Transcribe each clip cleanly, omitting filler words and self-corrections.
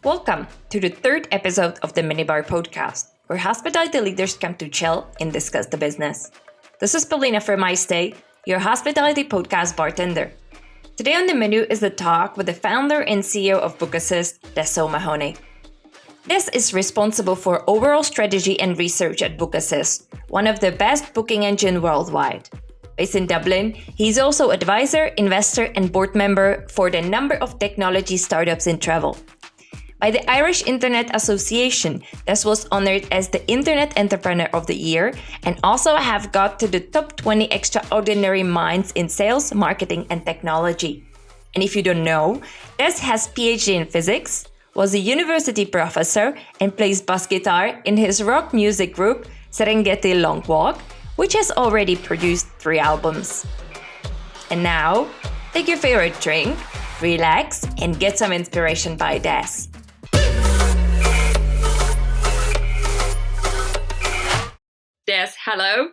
Welcome to the third episode of the Minibar podcast, where hospitality leaders come to chill and discuss the business. This is Paulina Vermeiste, your hospitality podcast bartender. Today on the menu is the talk with the founder and CEO of Book Assist, Des Mahoney. Des is responsible for overall strategy and research at Book Assist, one of the best booking engine worldwide. Based in Dublin, he's also advisor, investor, and board member for the number of technology startups in travel. By the Irish Internet Association, Des was honored as the Internet Entrepreneur of the Year and also have got to the top 20 extraordinary minds in sales, marketing, and technology. And if you don't know, Des has PhD in physics, was a university professor, and plays bass guitar in his rock music group Serengeti Long Walk, which has already produced 3 albums. And now, take your favorite drink, relax, and get some inspiration by Des. Des, hello.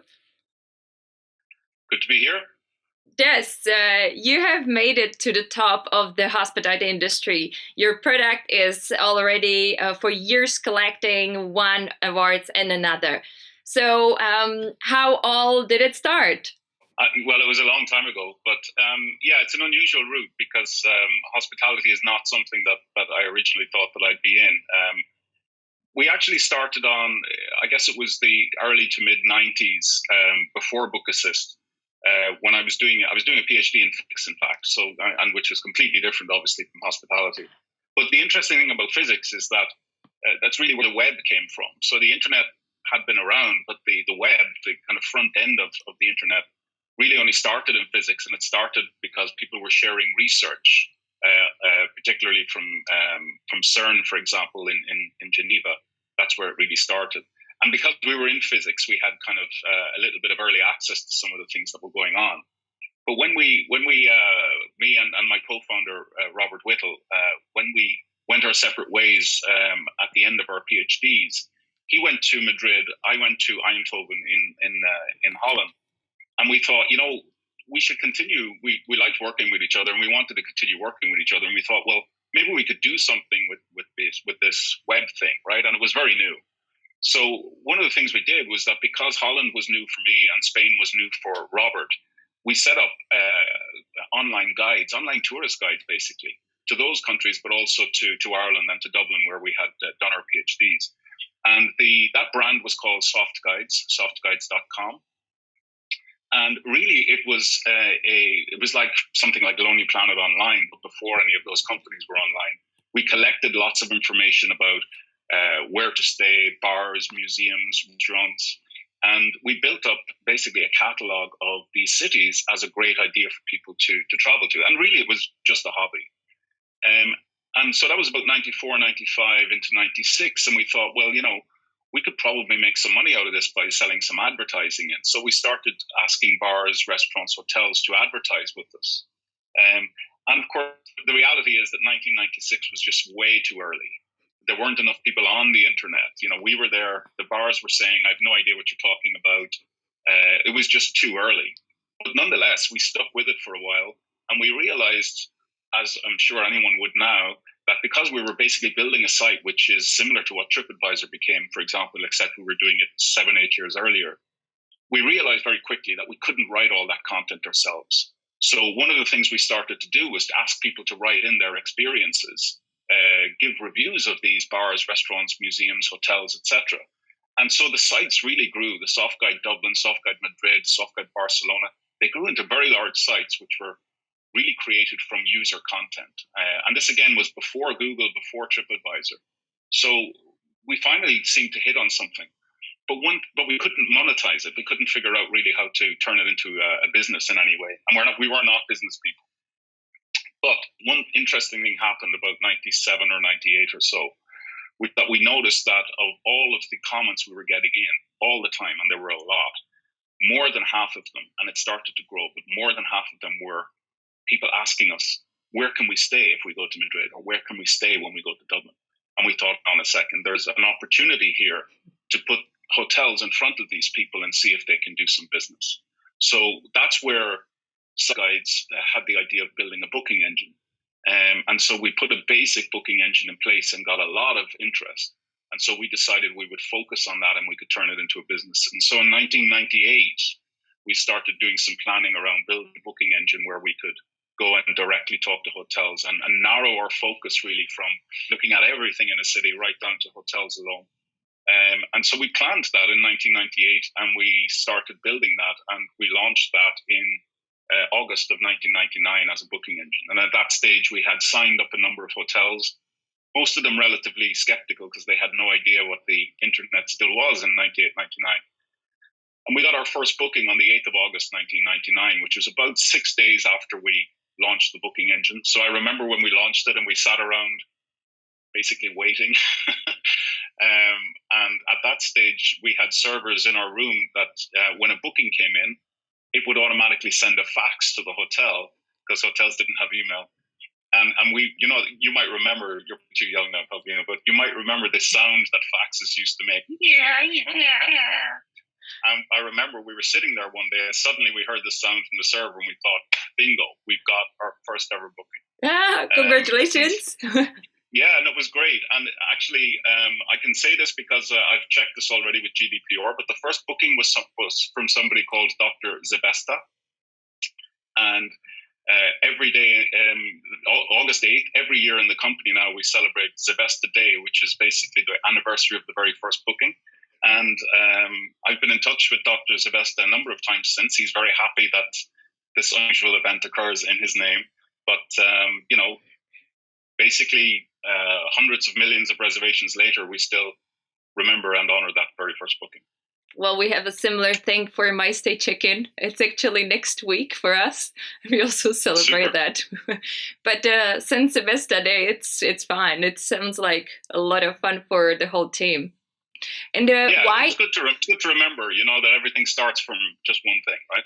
Good to be here. Des, you have made it to the top of the hospitality industry. Your product is already for years collecting one awards and another. So how all did it start? Well, it was a long time ago, but it's an unusual route because hospitality is not something that I originally thought that I'd be in. We actually started on, I guess it was the early to mid 90s before Book Assist. When I was doing a PhD in physics, in fact, and which was completely different, obviously, from hospitality. But the interesting thing about physics is that that's really where the web came from. So the internet had been around, but the web, the kind of front end of the internet, really only started in physics, and it started because people were sharing research. Particularly from CERN, for example, in Geneva. That's where it really started. And because we were in physics, we had kind of a little bit of early access to some of the things that were going on. But when me and my co-founder, Robert Whittle, when we went our separate ways at the end of our PhDs, he went to Madrid, I went to Eindhoven in Holland. And we thought, we should continue. We liked working with each other, and we wanted to continue working with each other. And we thought, well, maybe we could do something with this web thing, right? And it was very new. So one of the things we did was that because Holland was new for me and Spain was new for Robert, we set up online guides, online tourist guides, basically, to those countries, but also to Ireland and to Dublin, where we had done our PhDs. And that brand was called Soft Guides, softguides.com. And really, it was like something like Lonely Planet Online, but before any of those companies were online. We collected lots of information about where to stay, bars, museums, restaurants, and we built up basically a catalogue of these cities as a great idea for people to travel to. And really, it was just a hobby. And so that was about 94, 95 into 96, and we thought, well, we could probably make some money out of this by selling some advertising in. So we started asking bars, restaurants, hotels to advertise with us. And of course, the reality is that 1996 was just way too early. There weren't enough people on the internet. We were there. The bars were saying, I have no idea what you're talking about. It was just too early. But nonetheless, we stuck with it for a while. And we realized, as I'm sure anyone would now, that because we were basically building a site which is similar to what TripAdvisor became, for example, except we were doing it 7-8 years earlier, we realized very quickly that we couldn't write all that content ourselves. So one of the things we started to do was to ask people to write in their experiences, give reviews of these bars, restaurants, museums, hotels, etc. And so the sites really grew. The Soft Guide Dublin, Soft Guide Madrid, Soft Guide Barcelona, they grew into very large sites which were really created from user content. And this, again, was before Google, before TripAdvisor. So we finally seemed to hit on something. But we couldn't monetize it. We couldn't figure out really how to turn it into a business in any way. And we were not business people. But one interesting thing happened about 97 or 98 or so, that we noticed that of all of the comments we were getting in all the time, and there were a lot, more than half of them, and it started to grow, but more than half of them were people asking us, where can we stay if we go to Madrid, or where can we stay when we go to Dublin? And we thought, on a second, there's an opportunity here to put hotels in front of these people and see if they can do some business. So that's where Guides had the idea of building a booking engine. And so we put a basic booking engine in place and got a lot of interest. And so we decided we would focus on that and we could turn it into a business. And so in 1998, we started doing some planning around building a booking engine where we could go and directly talk to hotels and narrow our focus really from looking at everything in a city right down to hotels alone. And so we planned that in 1998 and we started building that and we launched that in August of 1999 as a booking engine. And at that stage, we had signed up a number of hotels, most of them relatively skeptical because they had no idea what the internet still was in 98, 99. And we got our first booking on the 8th of August, 1999, which was about 6 days after we launched the booking engine. So I remember when we launched it and we sat around basically waiting. And at that stage, we had servers in our room that when a booking came in, it would automatically send a fax to the hotel because hotels didn't have email. And we, you might remember, you're too young now, Paulina, but you might remember the sound that faxes used to make. Yeah. And I remember we were sitting there one day and suddenly we heard the sound from the server and we thought, bingo, we've got our first ever booking. Congratulations. Yeah, and it was great. And actually, I can say this because I've checked this already with GDPR, but the first booking was from somebody called Dr. Zebesta. And every day, August 8th, every year in the company now, we celebrate Zebesta Day, which is basically the anniversary of the very first booking. And I've been in touch with Dr. Zebesta a number of times since. He's very happy that this unusual event occurs in his name. But, basically, hundreds of millions of reservations later, we still remember and honor that very first booking. Well, we have a similar thing for My Stay Check-in. It's actually next week for us. We also celebrate that. But since Zebesta Day, it's fine. It sounds like a lot of fun for the whole team. And why? It's good to remember, that everything starts from just one thing, right?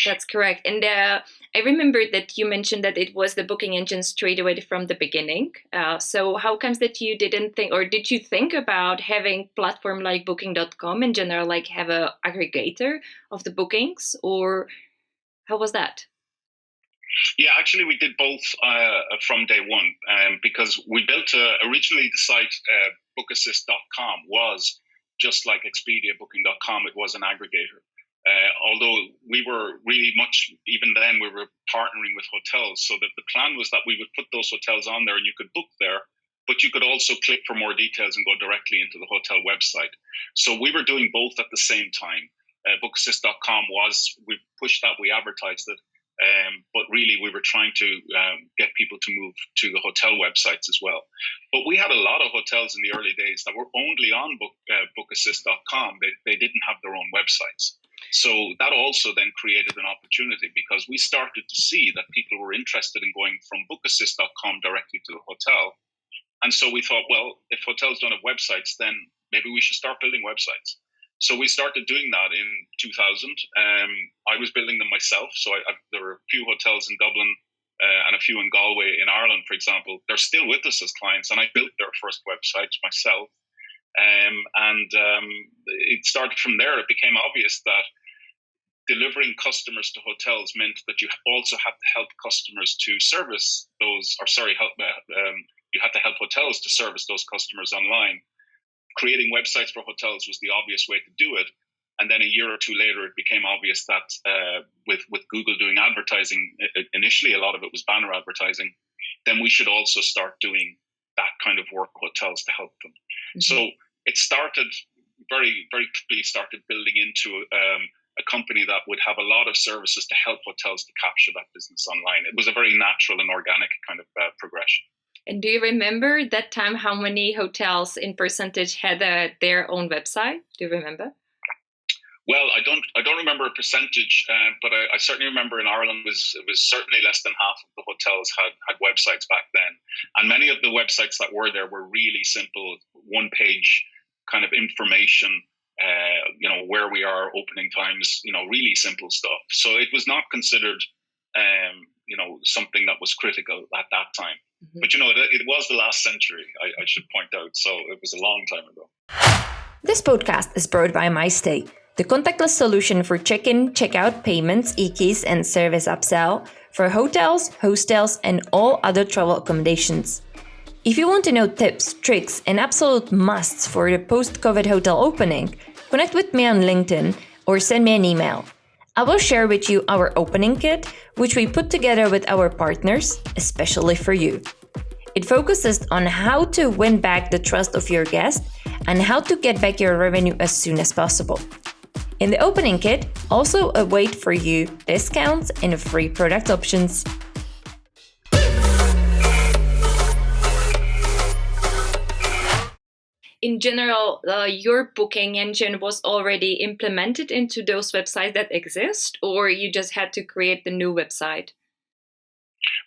That's correct. And I remember that you mentioned that it was the booking engine straight away from the beginning. So how comes that you didn't think, or did you think about having platform like booking.com in general, like have a aggregator of the bookings, or how was that? Yeah, actually we did both from day one because we built originally the site bookassist.com was just like Expedia, booking.com. It was an aggregator. Although we were really much, even then, we were partnering with hotels. So that the plan was that we would put those hotels on there and you could book there, but you could also click for more details and go directly into the hotel website. So we were doing both at the same time. Bookassist.com we pushed that, we advertised it. But really, we were trying to get people to move to the hotel websites as well. But we had a lot of hotels in the early days that were only on bookassist.com. They didn't have their own websites. So that also then created an opportunity because we started to see that people were interested in going from bookassist.com directly to the hotel. And so we thought, well, if hotels don't have websites, then maybe we should start building websites. So we started doing that in 2000. I was building them myself. So there were a few hotels in Dublin and a few in Galway in Ireland, for example. They're still with us as clients, and I built their first websites myself. It started from there. It became obvious that delivering customers to hotels meant that you also had to help customers to service those, you had to help hotels to service those customers online. Creating websites for hotels was the obvious way to do it. And then a year or two later, it became obvious that with Google doing advertising, initially a lot of it was banner advertising, then we should also start doing that kind of work for hotels to help them. Mm-hmm. So it started very, very quickly started building into a company that would have a lot of services to help hotels to capture that business online. It was a very natural and organic kind of progression. And do you remember that time how many hotels in percentage had their own website? Do you remember? Well, I don't remember a percentage, but I certainly remember in Ireland it was certainly less than half of the hotels had websites back then, and many of the websites that were there were really simple, one-page kind of information. Where we are, opening times, really simple stuff. So it was not considered, something that was critical at that time. Mm-hmm. But it was the last century. I should point out, so it was a long time ago. This podcast is brought by MyStay, the contactless solution for check-in, check-out payments, e-keys, and service upsell for hotels, hostels, and all other travel accommodations. If you want to know tips, tricks, and absolute musts for the post-COVID hotel opening, connect with me on LinkedIn or send me an email. I will share with you our opening kit, which we put together with our partners, especially for you. It focuses on how to win back the trust of your guest and how to get back your revenue as soon as possible. In the opening kit, also await for you discounts and free product options. In general, your booking engine was already implemented into those websites that exist, or you just had to create the new website?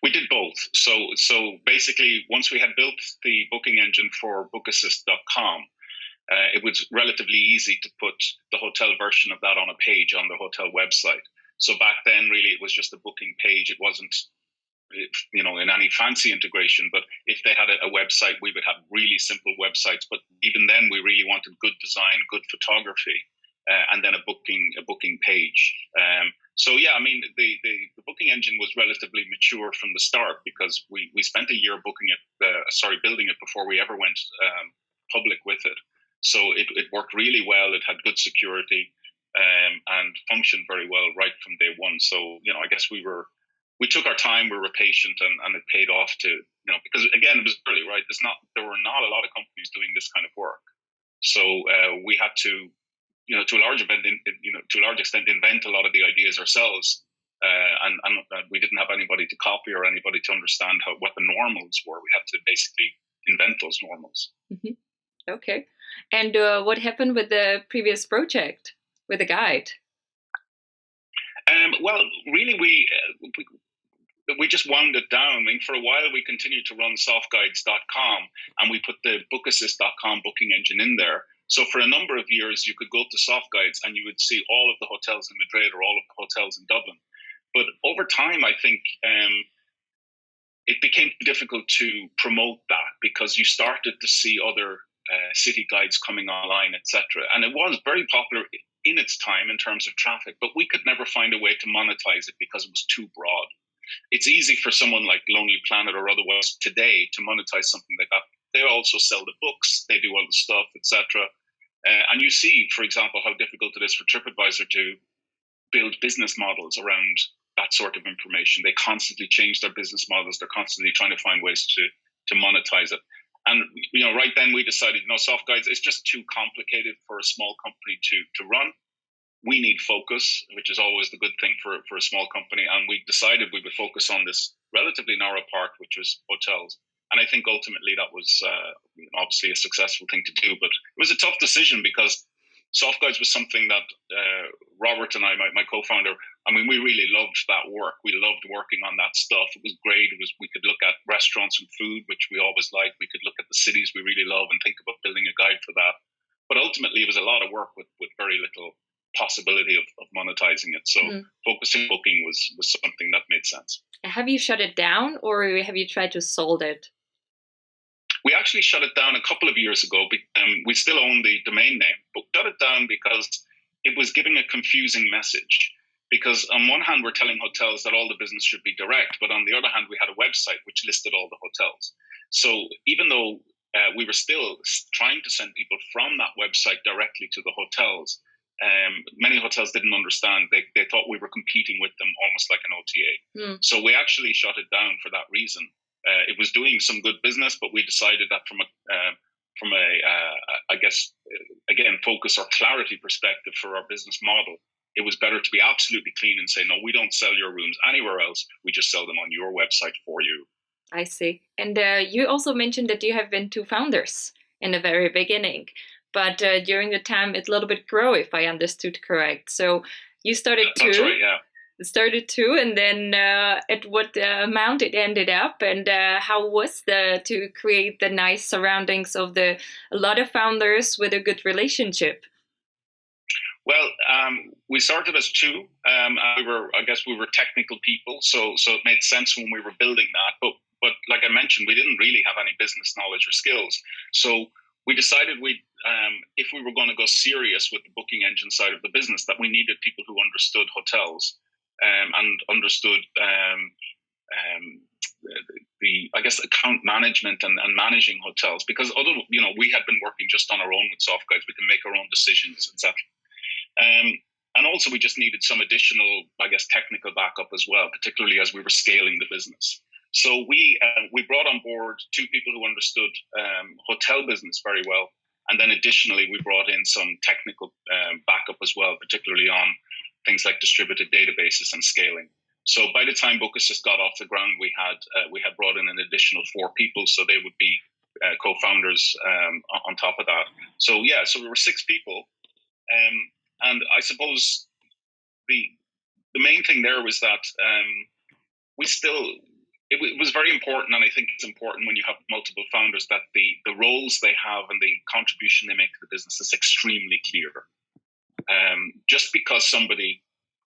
We did both. So basically, once we had built the booking engine for bookassist.com, it was relatively easy to put the hotel version of that on a page on the hotel website. So back then, really, it was just a booking page. It wasn't, in any fancy integration. But if they had a website, we would have really simple websites. But even then, we really wanted good design, good photography, and then a booking page. So yeah, I mean, the booking engine was relatively mature from the start because we spent a year building it before we ever went public with it. So it worked really well. It had good security and functioned very well right from day one. So I guess we took our time, we were patient, and it paid off because again, it was early, right? There were not a lot of companies doing this kind of work. So we had to, to a large extent, invent a lot of the ideas ourselves, and we didn't have anybody to copy or anybody to understand what the normals were. We had to basically invent those normals. Mm-hmm. Okay, and what happened with the previous project with the guide? Well, really, we just wound it down. I mean, for a while, we continued to run softguides.com, and we put the bookassist.com booking engine in there. So for a number of years, you could go to Softguides and you would see all of the hotels in Madrid or all of the hotels in Dublin. But over time, I think it became difficult to promote that because you started to see other city guides coming online, etc. And it was very popular in its time in terms of traffic, but we could never find a way to monetize it because it was too broad. It's easy for someone like Lonely Planet or otherwise today to monetize something like that. They also sell the books, they do all the stuff, etc. And you see, for example, how difficult it is for TripAdvisor to build business models around that sort of information. They constantly change their business models. They're constantly trying to find ways to monetize it. And right then we decided, Soft Guides is just too complicated for a small company to run. We need focus, which is always the good thing for a small company. And we decided we would focus on this relatively narrow part, which was hotels. And I think ultimately that was obviously a successful thing to do. But it was a tough decision because Soft Guides was something that Robert and I, my co-founder, we really loved that work. We loved working on that stuff. It was great. We could look at restaurants and food, which we always liked. We could look at the cities we really love and think about building a guide for that. But ultimately, it was a lot of work with very little possibility of monetizing it. So focusing booking was something that made sense. Have you shut it down or have you tried to solve it? We actually shut it down a couple of years ago. We still own the domain name, but shut it down because it was giving a confusing message. Because on one hand, we're telling hotels that all the business should be direct, but on the other hand, we had a website which listed all the hotels. So even though we were still trying to send people from that website directly to the hotels, many hotels didn't understand. They thought we were competing with them almost like an OTA. So we actually shut it down for that reason. It was doing some good business, but we decided that from a I guess, again, focus or clarity perspective for our business model, it was better to be absolutely clean and say, no, we don't sell your rooms anywhere else. We just sell them on your website for you. I see. And you also mentioned that you have been two founders in the very beginning, but during the time it a little bit grew, if I understood correct. So you started two. That's right, yeah. Started two, and then at what amount it ended up, and how was to create the nice surroundings of a lot of founders with a good relationship? Well, we started as two. We were technical people, so it made sense when we were building that. But like I mentioned, we didn't really have any business knowledge or skills. So we decided if we were going to go serious with the booking engine side of the business, that we needed people who understood hotels. and understood the I guess account management and managing hotels, because we had been working just on our own with soft guides. We can make our own decisions, etc. And also we just needed some additional, I guess, technical backup as well, particularly as we were scaling the business. So we brought on board two people who understood hotel business very well. And then additionally, we brought in some technical backup as well, particularly on things like distributed databases and scaling. So by the time Book Assist got off the ground, we had brought in an additional 4 people, so they would be co-founders on top of that. So we were 6 people, and I suppose the main thing there was that it was very important, and I think it's important when you have multiple founders, that the roles they have and the contribution they make to the business is extremely clear. Just because somebody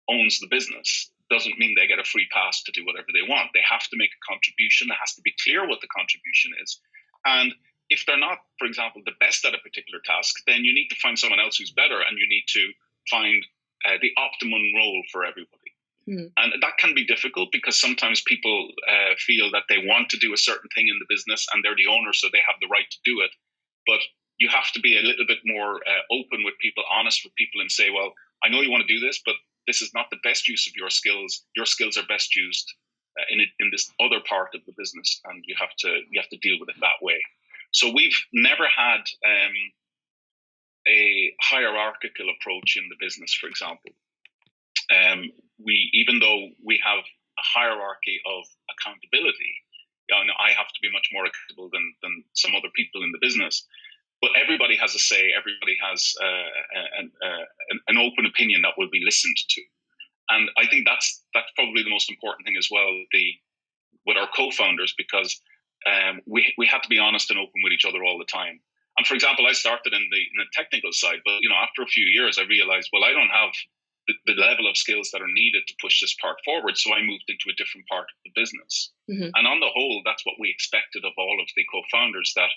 owns the business doesn't mean they get a free pass to do whatever they want. They have to make a contribution. It has to be clear what the contribution is. And if they're not, for example, the best at a particular task, then you need to find someone else who's better, and you need to find the optimum role for everybody. And that can be difficult, because sometimes people feel that they want to do a certain thing in the business and they're the owner, so they have the right to do it. But you have to be a little bit more open with people, honest with people, and say, well, I know you want to do this, but this is not the best use of your skills. Your skills are best used in this other part of the business, and you have to deal with it that way. So we've never had a hierarchical approach in the business, for example. Even though we have a hierarchy of accountability, I have to be much more accountable than some other people in the business. But everybody has a say. Everybody has an open opinion that will be listened to, and I think that's probably the most important thing as well. With our co-founders, because we had to be honest and open with each other all the time. And for example, I started in the technical side, but after a few years, I realized, well, I don't have the level of skills that are needed to push this part forward. So I moved into a different part of the business. Mm-hmm. And on the whole, that's what we expected of all of the co-founders, that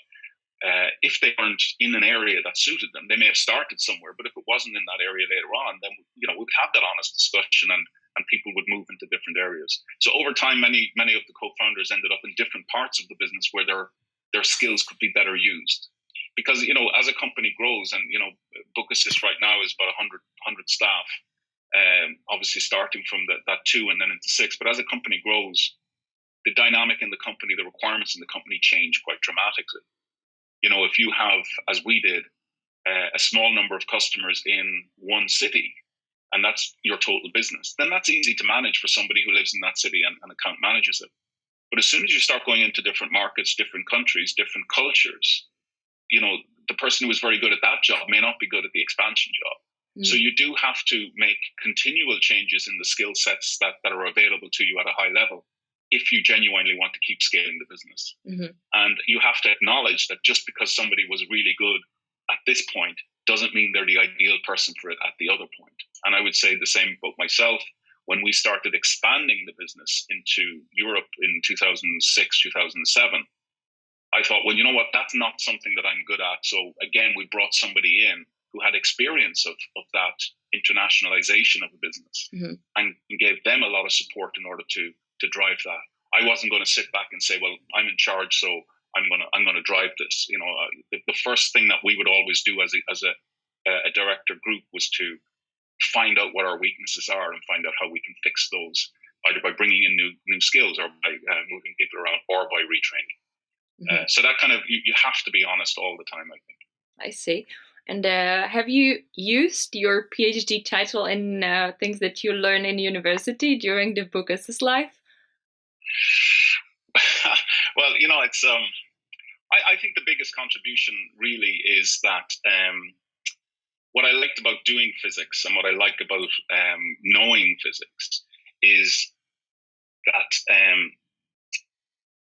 if they weren't in an area that suited them, they may have started somewhere, but if it wasn't in that area later on, then we'd have that honest discussion, and people would move into different areas. So over time, many of the co-founders ended up in different parts of the business where their skills could be better used. Because as a company grows, and Book Assist right now is about 100 staff, obviously starting from that 2 and then into 6. But as a company grows, the dynamic in the company, the requirements in the company change quite dramatically. If you have, as we did, a small number of customers in one city, and that's your total business, then that's easy to manage for somebody who lives in that city and account manages it. But as soon as you start going into different markets, different countries, different cultures, the person who is very good at that job may not be good at the expansion job. So you do have to make continual changes in the skill sets that are available to you at a high level if you genuinely want to keep scaling the business. Mm-hmm. And you have to acknowledge that just because somebody was really good at this point doesn't mean they're the ideal person for it at the other point. And I would say the same about myself. When we started expanding the business into Europe in 2006, 2007, I thought, well, you know what, that's not something that I'm good at. So again, we brought somebody in who had experience of that internationalization of the business, mm-hmm. and gave them a lot of support in order to drive that. I wasn't going to sit back and say, well, I'm in charge, so I'm going to drive this. The first thing that we would always do as a director group was to find out what our weaknesses are and find out how we can fix those, either by bringing in new skills, or by moving people around, or by retraining. Mm-hmm. So that kind of, you have to be honest all the time, I think. I see. And have you used your PhD title in things that you learn in university during the Book Assist life? Well, it's I think the biggest contribution really is that what I liked about doing physics, and what I like about knowing physics, is that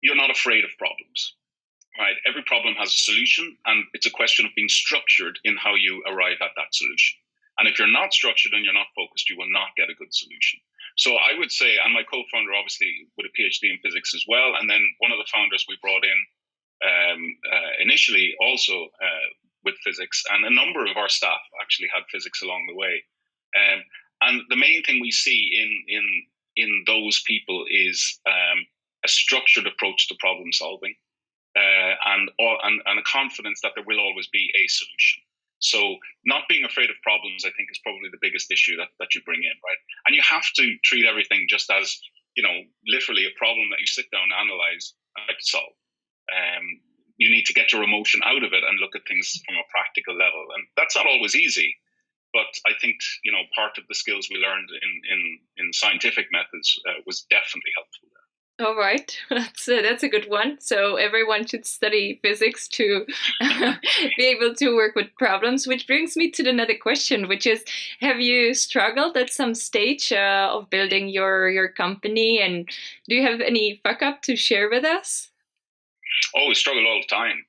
you're not afraid of problems. Right? Every problem has a solution, and it's a question of being structured in how you arrive at that solution. And if you're not structured and you're not focused, you will not get a good solution. So I would say, and my co-founder obviously with a PhD in physics as well, and then one of the founders we brought in initially also with physics, and a number of our staff actually had physics along the way. And the main thing we see in those people is a structured approach to problem solving, and a confidence that there will always be a solution. So not being afraid of problems, I think, is probably the biggest issue that you bring in, right? And you have to treat everything just as, literally a problem that you sit down, analyze, and try to solve. You need to get your emotion out of it and look at things from a practical level. And that's not always easy, but I think, part of the skills we learned in scientific methods was definitely helpful there. All right, that's a good one. So everyone should study physics to be able to work with problems, which brings me to another question, which is, have you struggled at some stage of building your company? And do you have any fuck up to share with us? Oh, we struggle all the time.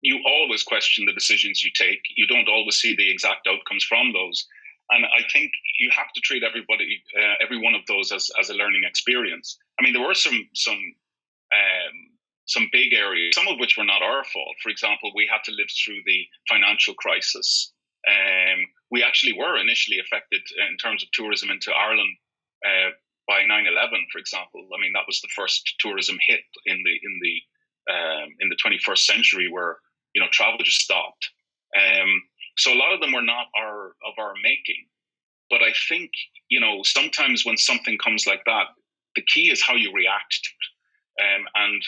You always question the decisions you take. You don't always see the exact outcomes from those. And I think you have to treat every one of those as a learning experience. I mean, there were some big areas, some of which were not our fault. For example, we had to live through the financial crisis. We actually were initially affected in terms of tourism into Ireland by 9/11, for example. I mean, that was the first tourism hit in the 21st century, where travel just stopped. So a lot of them were not of our making. But I think, sometimes when something comes like that, the key is how you react to it. And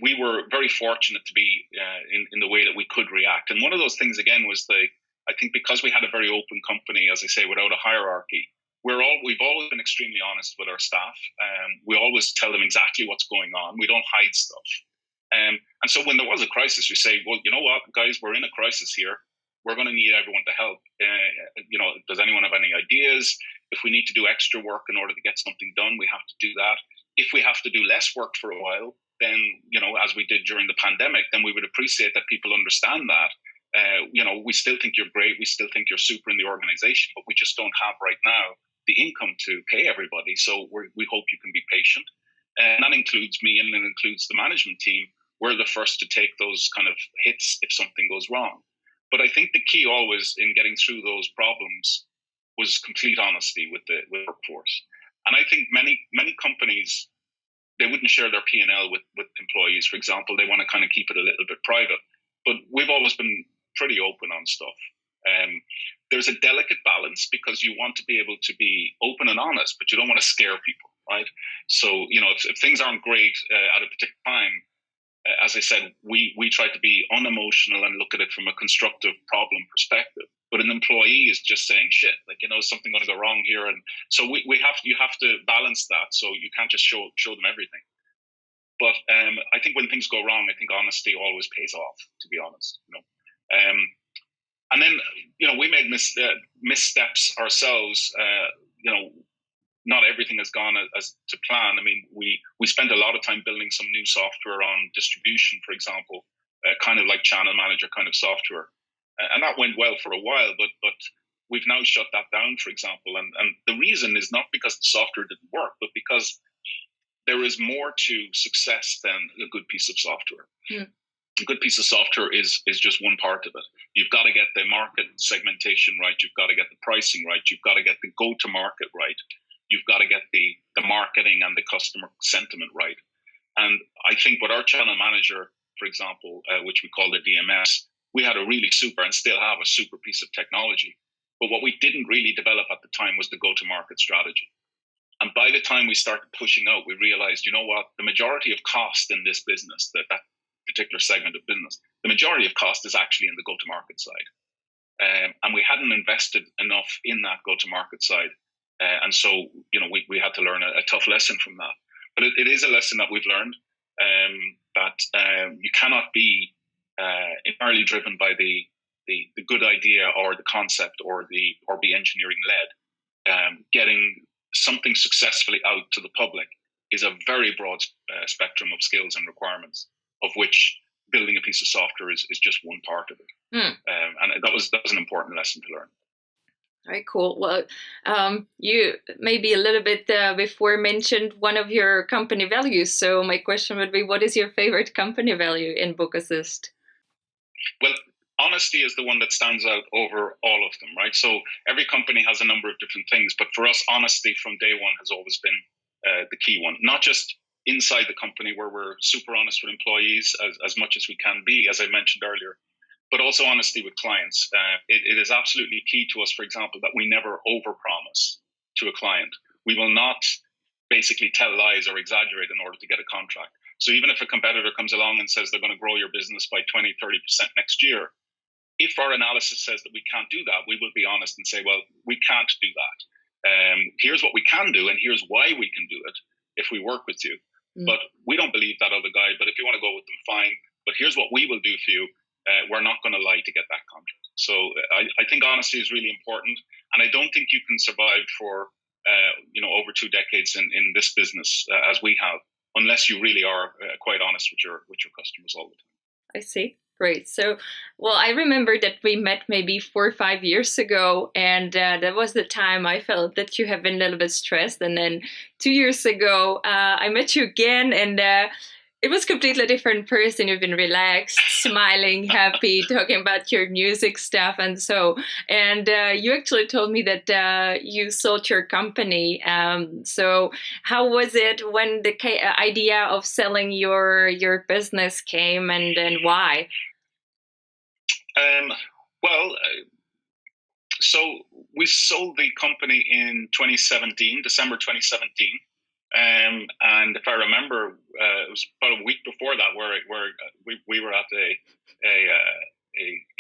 we were very fortunate to be in the way that we could react. And one of those things, again, was I think because we had a very open company, as I say, without a hierarchy, we've always been extremely honest with our staff. We always tell them exactly what's going on. We don't hide stuff. And so when there was a crisis, we say, well, you know what, guys, we're in a crisis here. We're going to need everyone to help. Does anyone have any ideas? If we need to do extra work in order to get something done, we have to do that. If we have to do less work for a while, then, as we did during the pandemic, then we would appreciate that people understand that. We still think you're great. We still think you're super in the organization, but we just don't have right now the income to pay everybody. So we hope you can be patient. And that includes me, and it includes the management team. We're the first to take those kind of hits if something goes wrong. But I think the key always in getting through those problems was complete honesty with the workforce. And I think many companies, they wouldn't share their P&L with employees, for example. They want to kind of keep it a little bit private. But we've always been pretty open on stuff. There's a delicate balance, because you want to be able to be open and honest, but you don't want to scare people, right? So, if things aren't great at a particular time, as I said, we try to be unemotional and look at it from a constructive problem perspective. But an employee is just saying, shit, is something going to go wrong here? And so you have to balance that. So you can't just show them everything. But I think when things go wrong, I think honesty always pays off, to be honest. And then, we made missteps ourselves. Not everything has gone as to plan. I mean, we spent a lot of time building some new software on distribution, for example, kind of like channel manager kind of software. And that went well for a while, but we've now shut that down, for example. And the reason is not because the software didn't work, but because there is more to success than a good piece of software. Mm. A good piece of software is just one part of it. You've got to get the market segmentation right. You've got to get the pricing right. You've got to get the go-to-market right. You've got to get the marketing and the customer sentiment right. And I think with our channel manager, for example, which we call the DMS, we had a really super, and still have a super piece of technology. But what we didn't really develop at the time was the go-to-market strategy. And by the time we started pushing out, we realized, you know what, the majority of cost in this business, that particular segment of business, the majority of cost is actually in the go-to-market side. And we hadn't invested enough in that go-to-market side. And so, we had to learn a tough lesson from that. But it is a lesson that we've learned, that you cannot be entirely driven by the good idea or the concept or be engineering led. Getting something successfully out to the public is a very broad spectrum of skills and requirements, of which building a piece of software is just one part of it. And that was an important lesson to learn. Very cool. Well, you maybe a little bit before mentioned one of your company values. So my question would be, what is your favorite company value in Book Assist? Well, honesty is the one that stands out over all of them, right? So every company has a number of different things, but for us, honesty from day one has always been the key one. Not just inside the company where we're super honest with employees as much as we can be, as I mentioned earlier, but also honesty with clients. It is absolutely key to us, for example, that we never overpromise to a client. We will not basically tell lies or exaggerate in order to get a contract. So even if a competitor comes along and says they're going to grow your business by 20, 30% next year, if our analysis says that we can't do that, we will be honest and say, well, we can't do that. Here's what we can do, and here's why we can do it if we work with you. But we don't believe that other guy. But if you want to go with them, fine. But here's what we will do for you. We're not going to lie to get that contract. So I think honesty is really important, and I don't think you can survive for over 2 decades in this business as we have, unless you really are quite honest with your customers all the time. I see. Great. So, well, I remember that we met maybe 4 or 5 years ago, and that was the time I felt that you have been a little bit stressed. And then 2 years ago, I met you again, and it was a completely different person. You've been relaxed, smiling, happy, talking about your music stuff, and so. And you actually told me that you sold your company. So, how was it when the idea of selling your business came, and why? So we sold the company in 2017, December 2017. And if I remember, it was about a week before that where we were at a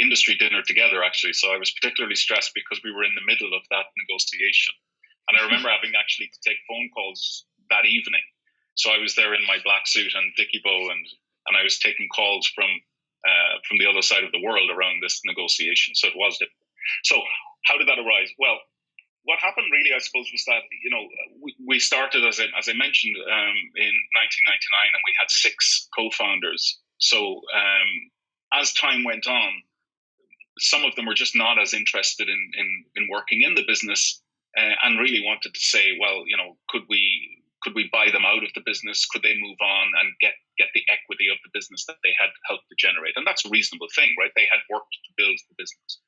industry dinner together, actually. So I was particularly stressed because we were in the middle of that negotiation. And I remember having actually to take phone calls that evening. So I was there in my black suit and Dickie bow, and I was taking calls from the other side of the world around this negotiation. So it was difficult. So how did that arise? Well, what happened really, I suppose, was that we started, as I mentioned, in 1999, and we had 6 co-founders. So as time went on, some of them were just not as interested in working in the business, and really wanted to say, well, could we buy them out of the business? Could they move on and get the equity of the business that they had helped to generate? And that's a reasonable thing, right? They had worked to build the business.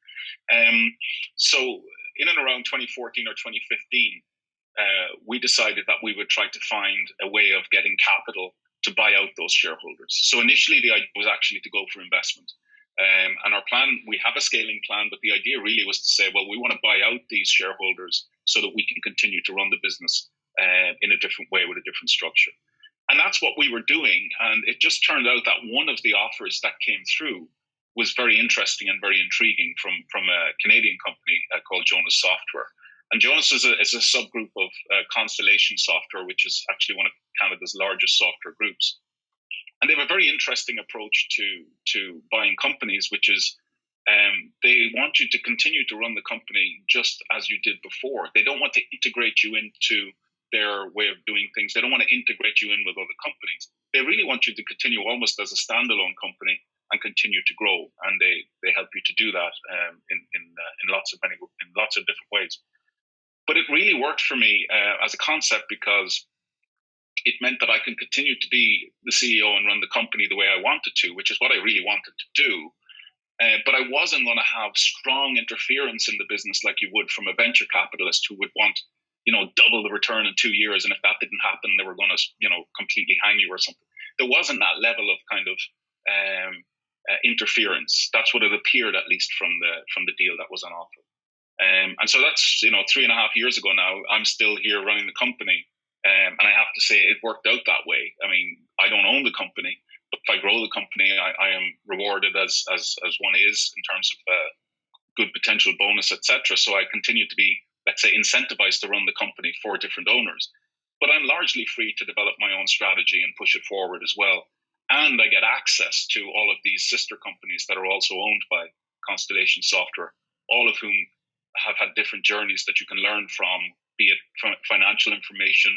So in and around 2014 or 2015, we decided that we would try to find a way of getting capital to buy out those shareholders. So initially the idea was actually to go for investment. And our plan, we have a scaling plan, but the idea really was to say, well, we want to buy out these shareholders so that we can continue to run the business in a different way with a different structure. And that's what we were doing. And it just turned out that one of the offers that came through was very interesting and very intriguing from a Canadian company called Jonas Software. And Jonas is a subgroup of Constellation Software, which is actually one of Canada's largest software groups. And they have a very interesting approach to buying companies, which is they want you to continue to run the company just as you did before. They don't want to integrate you into their way of doing things. They don't want to integrate you in with other companies. They really want you to continue almost as a standalone company and continue to grow. And they help you to do that in lots of different ways. But it really worked for me as a concept because it meant that I can continue to be the CEO and run the company the way I wanted to, which is what I really wanted to do. But I wasn't going to have strong interference in the business like you would from a venture capitalist who would want, double the return in 2 years. And if that didn't happen, they were going to, completely hang you or something. There wasn't that level of kind of interference. That's what it appeared, at least from the deal that was on offer. And so that's 3.5 years ago now. I'm still here running the company, and I have to say it worked out that way. I mean, I don't own the company, but if I grow the company, I am rewarded as one is in terms of good potential bonus, etc. So I continue to be, let's say, incentivized to run the company for different owners. But I'm largely free to develop my own strategy and push it forward as well. And I get access to all of these sister companies that are also owned by Constellation Software, all of whom have had different journeys that you can learn from, be it financial information,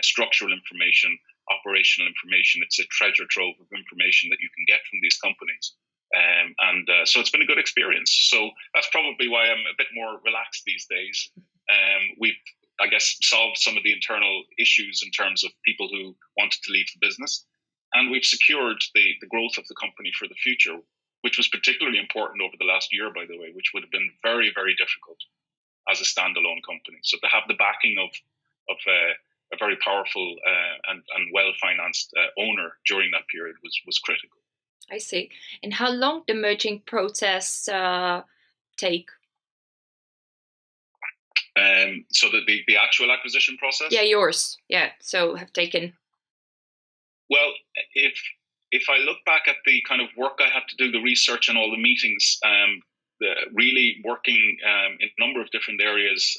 structural information, operational information. It's a treasure trove of information that you can get from these companies. So it's been a good experience. So that's probably why I'm a bit more relaxed these days. We've, I guess, solved some of the internal issues in terms of people who wanted to leave the business. And we've secured the growth of the company for the future. which was particularly important over the last year, by the way, which would have been very, very difficult as a standalone company. So to have the backing of a very powerful and well-financed owner during that period was critical. I see. And how long the merging process take? So the actual acquisition process? Yeah, yours. Yeah, so have taken. Well, if I look back at the kind of work I had to do, the research and all the meetings, really working in a number of different areas,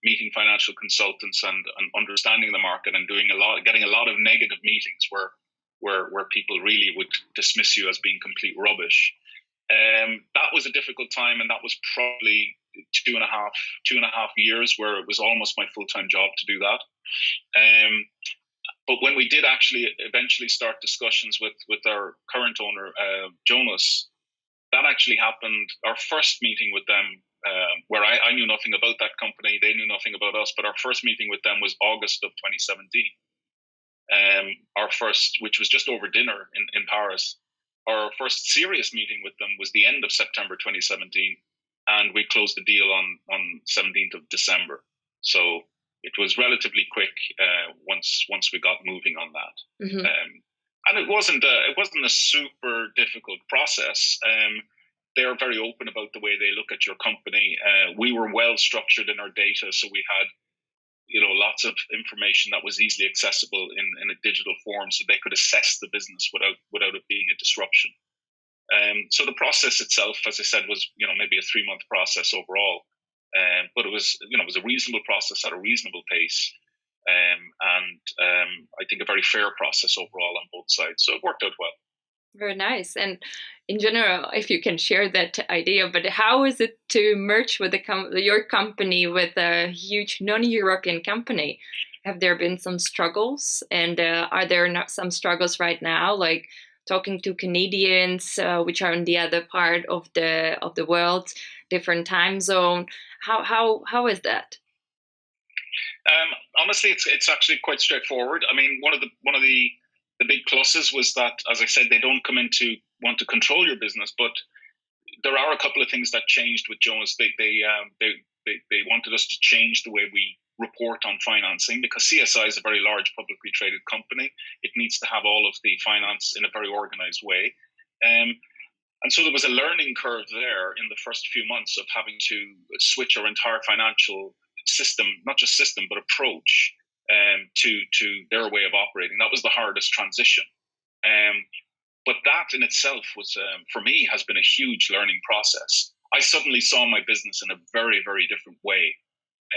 meeting financial consultants and understanding the market and getting a lot of negative meetings where people really would dismiss you as being complete rubbish. That was a difficult time, and that was probably two and a half years where it was almost my full-time job to do that. But when we did actually eventually start discussions with our current owner, Jonas, that actually happened. Our first meeting with them, where I knew nothing about that company, they knew nothing about us, but our first meeting with them was August of 2017. Our first, which was just over dinner in Paris. Our first serious meeting with them was the end of September 2017, and we closed the deal on 17th of December. So it was relatively quick once we got moving on that. Mm-hmm. And it wasn't a super difficult process. They're very open about the way they look at your company. We were well structured in our data, so we had lots of information that was easily accessible in a digital form, so they could assess the business without it being a disruption. So the process itself, as I said, was maybe a 3-month process overall, but it was a reasonable process at a reasonable pace, and I think a very fair process overall on both sides. So it worked out well. Very nice. And in general, if you can share that idea, but how is it to merge with your company with a huge non-European company? Have there been some struggles? And are there not some struggles right now, like talking to Canadians, which are on the other part of the world, different time zone? How is that? Honestly, it's actually quite straightforward. I mean, one of the big pluses was that, as I said, they don't come in to want to control your business, but there are a couple of things that changed with Jonas. They wanted us to change the way we report on financing, because CSI is a very large publicly traded company. It needs to have all of the finance in a very organized way. And so there was a learning curve there in the first few months of having to switch our entire financial system, not just system, but approach to their way of operating. That was the hardest transition. But that in itself was, for me, has been a huge learning process. I suddenly saw my business in a very, very different way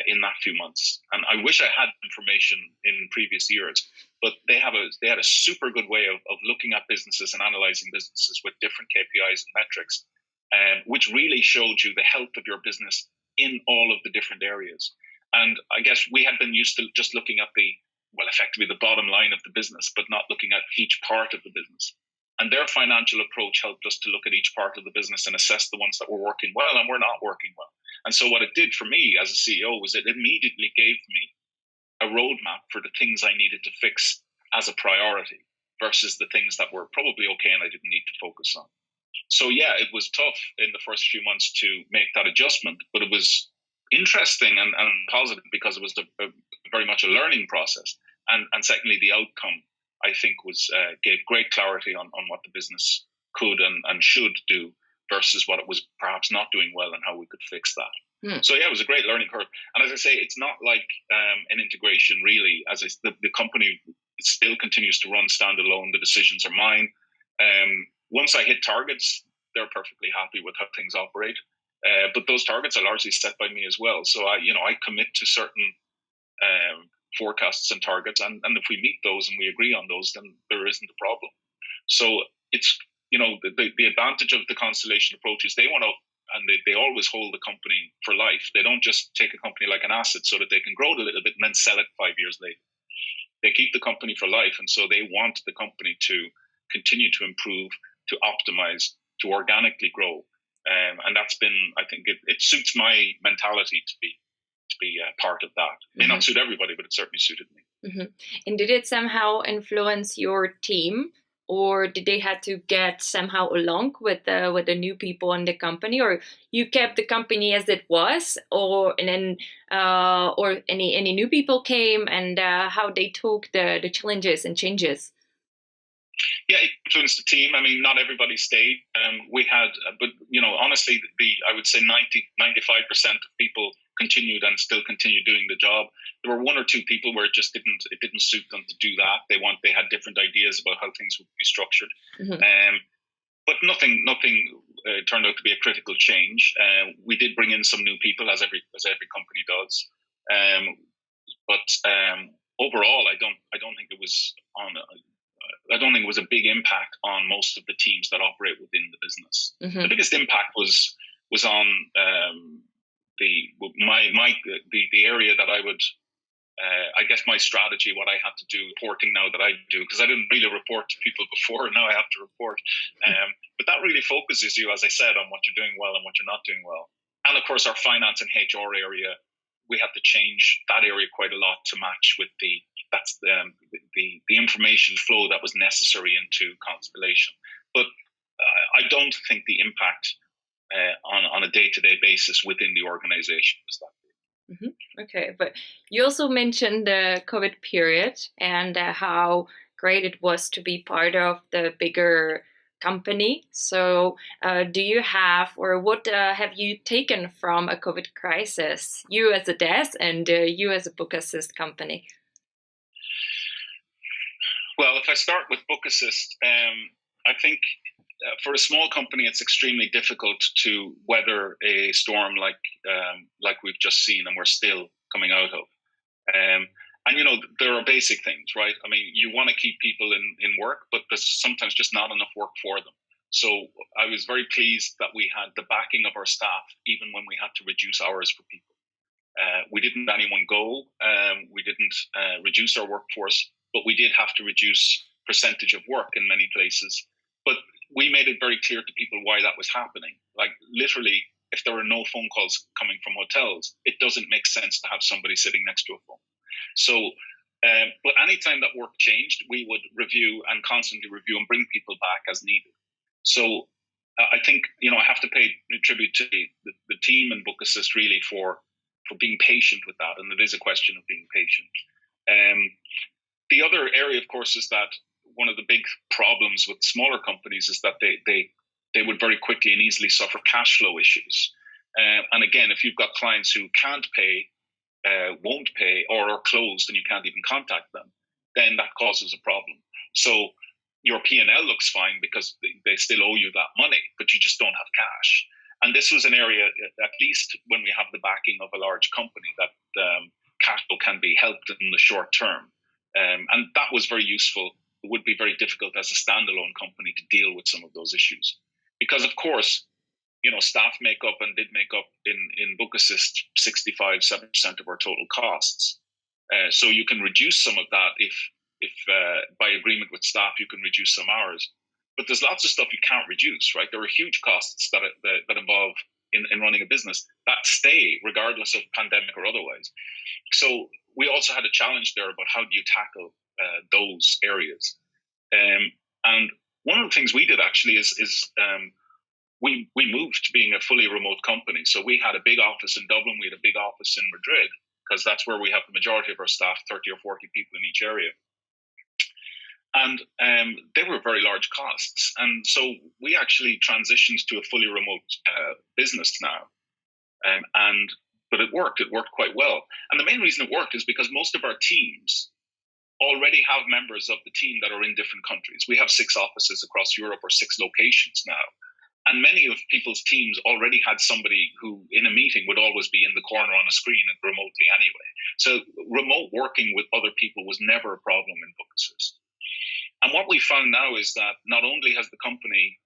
in that few months. And I wish I had information in previous years, but they had a super good way of looking at businesses and analyzing businesses with different KPIs and metrics, which really showed you the health of your business in all of the different areas. And I guess we had been used to just looking at effectively the bottom line of the business, but not looking at each part of the business. And their financial approach helped us to look at each part of the business and assess the ones that were working well and were not working well. And so what it did for me as a CEO was it immediately gave me a roadmap for the things I needed to fix as a priority versus the things that were probably okay and I didn't need to focus on. So yeah, it was tough in the first few months to make that adjustment, but it was interesting and positive because it was very much a learning process. And secondly, the outcome, I think, gave great clarity on what the business could and should do versus what it was perhaps not doing well and how we could fix that. So yeah, it was a great learning curve. And as I say, it's not like an integration really. The company still continues to run standalone. The decisions are mine. Once I hit targets, they're perfectly happy with how things operate. But those targets are largely set by me as well. So I commit to certain forecasts and targets, and if we meet those and we agree on those, then there isn't a problem. So it's the advantage of the Constellation approach is they want to, and they always hold the company for life. They don't just take a company like an asset so that they can grow it a little bit and then sell it 5 years later. They keep the company for life, and so they want the company to continue to improve, to optimize, to organically grow. And that's been, I think, it suits my mentality to be part of that. It may not suit everybody, but it certainly suited me. Mm-hmm. And did it somehow influence your team or did they had to get somehow along with the new people in the company, or you kept the company as it was, or and then or any new people came, and how they took the challenges and changes? Yeah, it influenced the team. I mean, not everybody stayed. We had, but honestly, I would say 95% of people continued and still continue doing the job. There were one or two people where it didn't suit them to do that. They had different ideas about how things would be structured. Mm-hmm. But nothing turned out to be a critical change. We did bring in some new people, as every company does. But overall, I don't think it was a big impact on most of the teams that operate within the business. Mm-hmm. The biggest impact was on the area that I would. I guess my strategy, what I had to do, reporting now that I do, because I didn't really report to people before. Now I have to report. But that really focuses you, as I said, on what you're doing well and what you're not doing well. And of course, our finance and HR area, we had to change that area quite a lot to match with the information flow that was necessary into Constellation. But I don't think the impact on a day-to-day basis within the organization is that. Mm-hmm. Okay, but you also mentioned the COVID period and how great it was to be part of the bigger company. So do you have, or what have you taken from a COVID crisis, you as a DES and you as a Book Assist company? Well, if I start with Book Assist, I think for a small company, it's extremely difficult to weather a storm like we've just seen and we're still coming out of. And there are basic things, right? I mean, you want to keep people in work, but there's sometimes just not enough work for them. So I was very pleased that we had the backing of our staff, even when we had to reduce hours for people. We didn't let anyone go. We didn't reduce our workforce, but we did have to reduce percentage of work in many places. But we made it very clear to people why that was happening. Like literally, if there are no phone calls coming from hotels, it doesn't make sense to have somebody sitting next to a phone. So, but anytime that work changed, we would review and constantly review and bring people back as needed. So I think, I have to pay tribute to the team and Book Assist really for being patient with that. And it is a question of being patient. The other area, of course, is that one of the big problems with smaller companies is that they would very quickly and easily suffer cash flow issues. And again, if you've got clients who can't pay, won't pay, or are closed and you can't even contact them, then that causes a problem. So your P&L looks fine because they still owe you that money, but you just don't have cash. And this was an area, at least when we have the backing of a large company, that cash flow can be helped in the short term. And that was very useful. It would be very difficult as a standalone company to deal with some of those issues. Because, of course, staff make up and did make up in Book Assist 65-70% of our total costs. So you can reduce some of that if by agreement with staff you can reduce some hours. But there's lots of stuff you can't reduce, right? There are huge costs that involve in running a business that stay regardless of pandemic or otherwise. So we also had a challenge there about how do you tackle those areas. And one of the things we did actually is we moved to being a fully remote company. So we had a big office in Dublin, we had a big office in Madrid, because that's where we have the majority of our staff, 30 or 40 people in each area. And they were very large costs. And so we actually transitioned to a fully remote business now. But it worked quite well. And the main reason it worked is because most of our teams already have members of the team that are in different countries. We have 6 offices across Europe, or 6 locations now. And many of people's teams already had somebody who in a meeting would always be in the corner on a screen and remotely anyway. So remote working with other people was never a problem in Book Assist. And what we found now is that not only has the company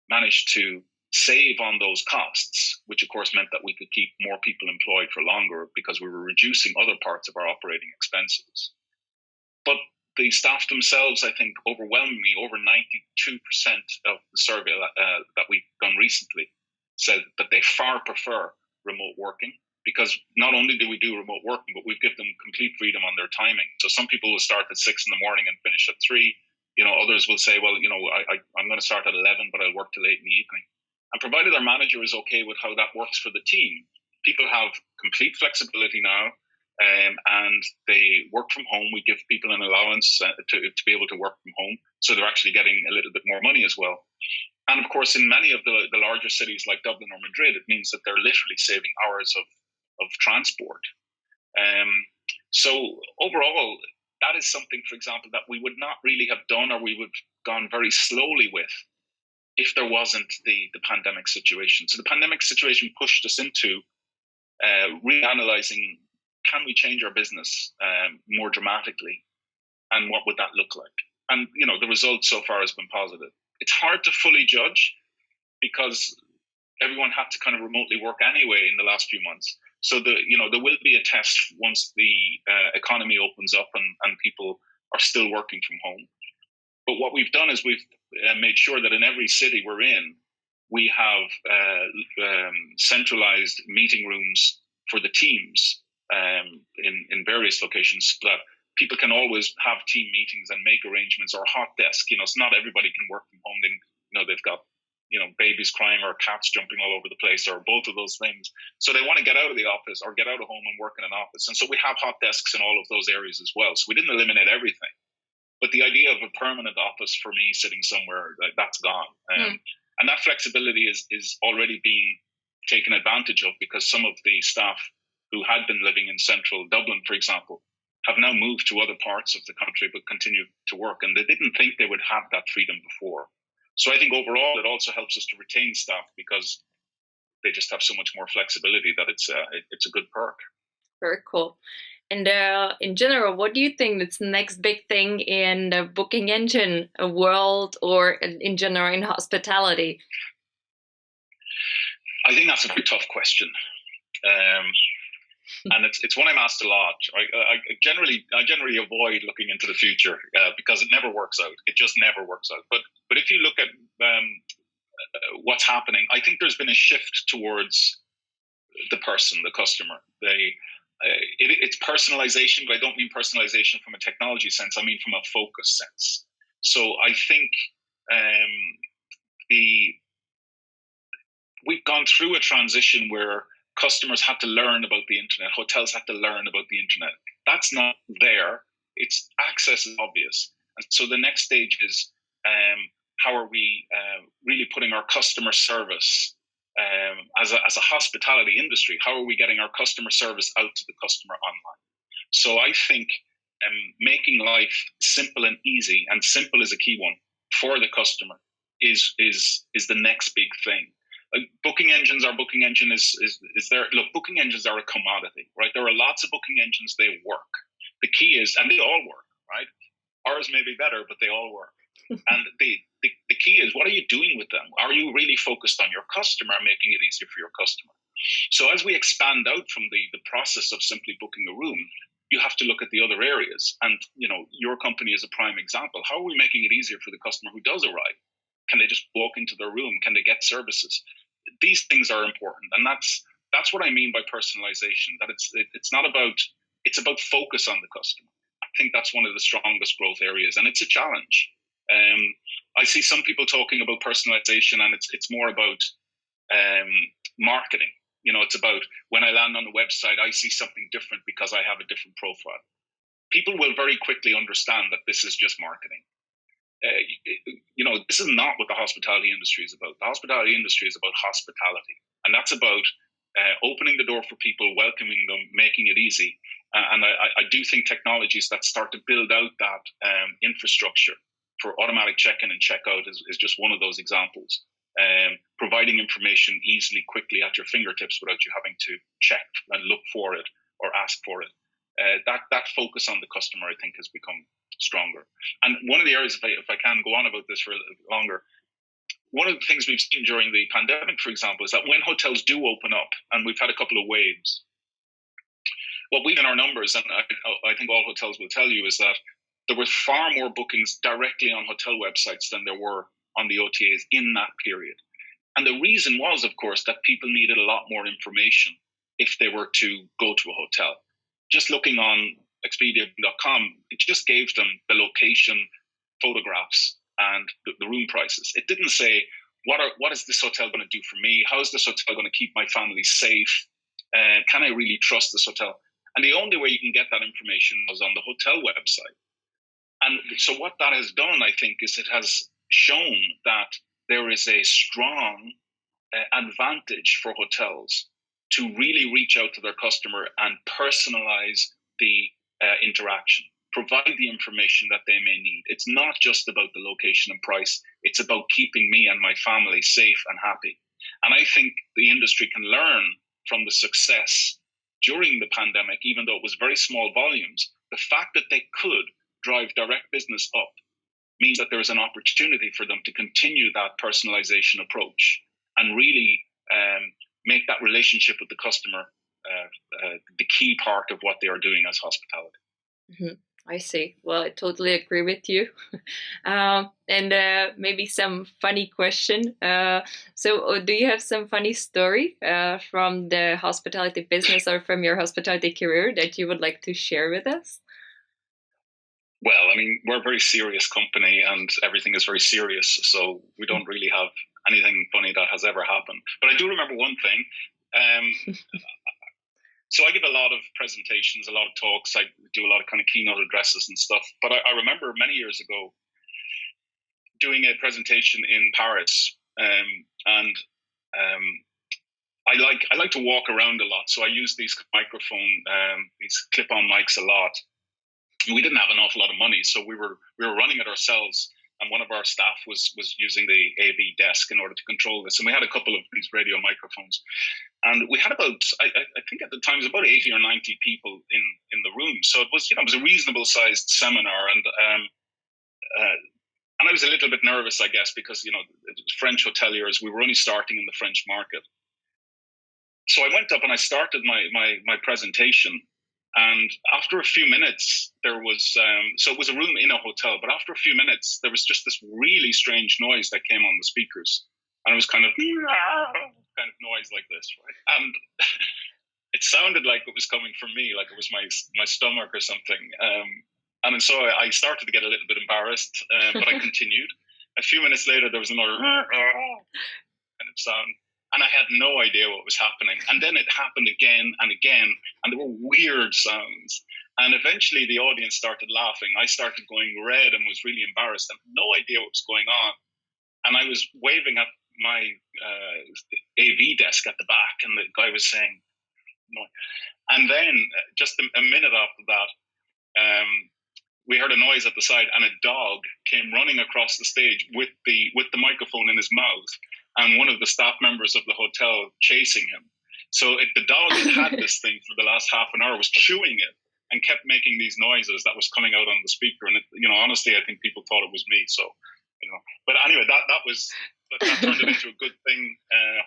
managed to save on those costs, which of course meant that we could keep more people employed for longer because we were reducing other parts of our operating expenses, but the staff themselves, I think overwhelmingly, over 92% of the survey that we've done recently said that they far prefer remote working, because not only do we do remote working, but we give them complete freedom on their timing. So some people will start at 6 in the morning and finish at 3. Others will say, well, I'm going to start at 11, but I'll work till 8 in the evening. And provided their manager is okay with how that works for the team, people have complete flexibility now, and they work from home. We give people an allowance to be able to work from home, so they're actually getting a little bit more money as well. And of course, in many of the larger cities like Dublin or Madrid, it means that they're literally saving hours of transport. So overall, that is something, for example, that we would not really have done, or we would have gone very slowly with, if there wasn't the pandemic situation. So the pandemic situation pushed us into reanalyzing, can we change our business more dramatically, and what would that look like? And the result so far has been positive. It's hard to fully judge because everyone had to kind of remotely work anyway in the last few months. So there will be a test once the economy opens up and people are still working from home. But what we've done is we've made sure that in every city we're in, we have centralized meeting rooms for the teams in various locations, so that people can always have team meetings and make arrangements, or a hot desk. So not everybody can work from home. Then they've got babies crying or cats jumping all over the place, or both of those things. So they want to get out of the office or get out of home and work in an office. And so we have hot desks in all of those areas as well. So we didn't eliminate everything. But the idea of a permanent office for me sitting somewhere, that's gone. And that flexibility is already being taken advantage of, because some of the staff who had been living in central Dublin, for example, have now moved to other parts of the country but continue to work. And they didn't think they would have that freedom before. So I think overall it also helps us to retain staff, because they just have so much more flexibility that it's a good perk. Very cool. And in general, what do you think is the next big thing in the booking engine world, or in general in hospitality? I think that's a very tough question. And it's one I'm asked a lot. I generally avoid looking into the future because it never works out. It just never works out. But if you look at what's happening, I think there's been a shift towards the person, the customer. It's personalization, but I don't mean personalization from a technology sense. I mean from a focus sense. So I think we've gone through a transition where customers had to learn about the internet. Hotels had to learn about the internet. That's not there. Its access is obvious. And so the next stage is how are we really putting our customer service as a hospitality industry? How are we getting our customer service out to the customer online? So I think making life simple and easy, and simple is a key one, for the customer is the next big thing. Booking engines, our booking engine is there. Look, booking engines are a commodity, right? There are lots of booking engines, they work. The key is, and they all work, right? Ours may be better, but they all work. And the key is, what are you doing with them? Are you really focused on your customer, making it easier for your customer? So as we expand out from the process of simply booking a room, you have to look at the other areas. And your company is a prime example. How are we making it easier for the customer who does arrive? Can they just walk into their room? Can they get services? These things are important, and that's what I mean by personalization. That it's not about, it's about focus on the customer. I think that's one of the strongest growth areas, and it's a challenge. I see some people talking about personalization, and it's more about marketing. It's about, when I land on the website, I see something different because I have a different profile. People will very quickly understand that this is just marketing. This is not what the hospitality industry is about. The hospitality industry is about hospitality, and that's about opening the door for people, welcoming them, making it easy. And I do think technologies that start to build out that infrastructure for automatic check-in and check-out is just one of those examples. Providing information easily, quickly at your fingertips without you having to check and look for it or ask for it. That focus on the customer, I think, has become stronger. And one of the areas, if I can go on about this for a little longer, one of the things we've seen during the pandemic, for example, is that when hotels do open up, and we've had a couple of waves, what we've in our numbers, and I think all hotels will tell you, is that there were far more bookings directly on hotel websites than there were on the OTAs in that period. And the reason was, of course, that people needed a lot more information if they were to go to a hotel. Just looking on Expedia.com, it just gave them the location, photographs and the room prices. It didn't say, what is this hotel going to do for me? How is this hotel going to keep my family safe? Can I really trust this hotel? And the only way you can get that information was on the hotel website. And so what that has done, I think, is it has shown that there is a strong advantage for hotels to really reach out to their customer and personalize the interaction, provide the information that they may need. It's not just about the location and price. It's about keeping me and my family safe and happy. And I think the industry can learn from the success during the pandemic, even though it was very small volumes. The fact that they could drive direct business up means that there is an opportunity for them to continue that personalization approach and really make that relationship with the customer the key part of what they are doing as hospitality. Mm-hmm. I see. Well, I totally agree with you. And maybe some funny question. So do you have some funny story from the hospitality business or from your hospitality career that you would like to share with us? Well, I mean, we're a very serious company and everything is very serious. So we don't really have anything funny that has ever happened. But I do remember one thing. So I give a lot of presentations, a lot of talks. I do a lot of kind of keynote addresses and stuff. But I remember many years ago doing a presentation in Paris, and I like to walk around a lot. So I use these these clip-on mics a lot. And we didn't have an awful lot of money, so we were running it ourselves. And one of our staff was using the AV desk in order to control this. And we had a couple of these radio microphones. And we had about, I think at the time, it was about 80 or 90 people in the room. So it was, it was a reasonable sized seminar. And I was a little bit nervous, I guess, because, it was French hoteliers. We were only starting in the French market. So I went up and I started my presentation. And after a few minutes, there was, so it was a room in a hotel, but after a few minutes, there was just this really strange noise that came on the speakers. And it was kind of noise like this, right? And it sounded like it was coming from me, like it was my stomach or something. And so I started to get a little bit embarrassed, but I continued. A few minutes later, there was another kind of sound. And I had no idea what was happening. And then it happened again and again, and there were weird sounds. And eventually the audience started laughing. I started going red and was really embarrassed. I had no idea what was going on. And I was waving at my AV desk at the back, and the guy was saying, no. And then just a minute after that, we heard a noise at the side, and a dog came running across the stage with the microphone in his mouth, and one of the staff members of the hotel chasing him. So the dog had this thing for the last half an hour, was chewing it, and kept making these noises that was coming out on the speaker. And honestly, I think people thought it was me. So, but anyway, that turned it into a good thing.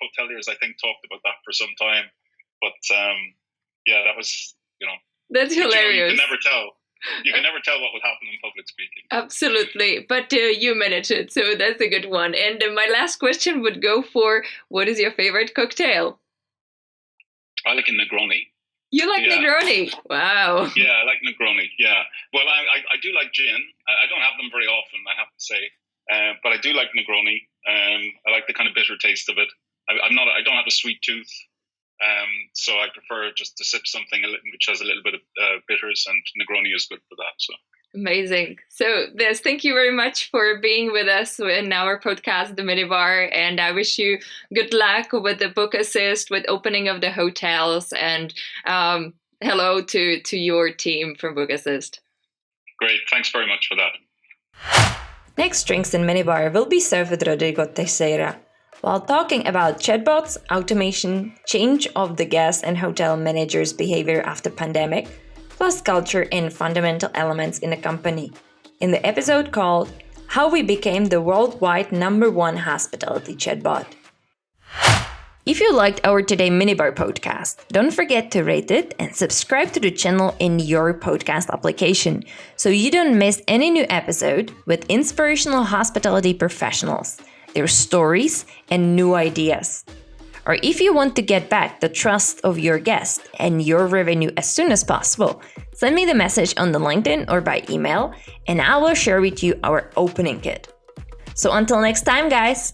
Hoteliers, I think, talked about that for some time. But yeah, that was, That's hilarious. You can never tell. You can never tell what will happen in public speaking. Absolutely. But you manage it, so that's a good one. And my last question would go for, what is your favorite cocktail? I like a Negroni. You like Negroni? Wow. Yeah, I like Negroni, yeah. Well, I do like gin. I don't have them very often, I have to say. But I do like Negroni. I like the kind of bitter taste of it. I don't have a sweet tooth. So I prefer just to sip something which has a little bit of bitters, and Negroni is good for that. So amazing. So Des, thank you very much for being with us in our podcast, The Minibar, and I wish you good luck with the Book Assist, with opening of the hotels, and hello to your team from Book Assist. Great, thanks very much for that. Next drinks in Minibar will be served with Rodrigo Teixeira. While talking about chatbots, automation, change of the guest and hotel managers' behavior after pandemic, plus culture and fundamental elements in the company, in the episode called How We Became the Worldwide #1 Hospitality Chatbot. If you liked our Today Minibar podcast, don't forget to rate it and subscribe to the channel in your podcast application so you don't miss any new episode with inspirational hospitality professionals, their stories, and new ideas. or if you want to get back the trust of your guest and your revenue as soon as possible, send me the message on the LinkedIn or by email, and I will share with you our opening kit. So until next time, guys.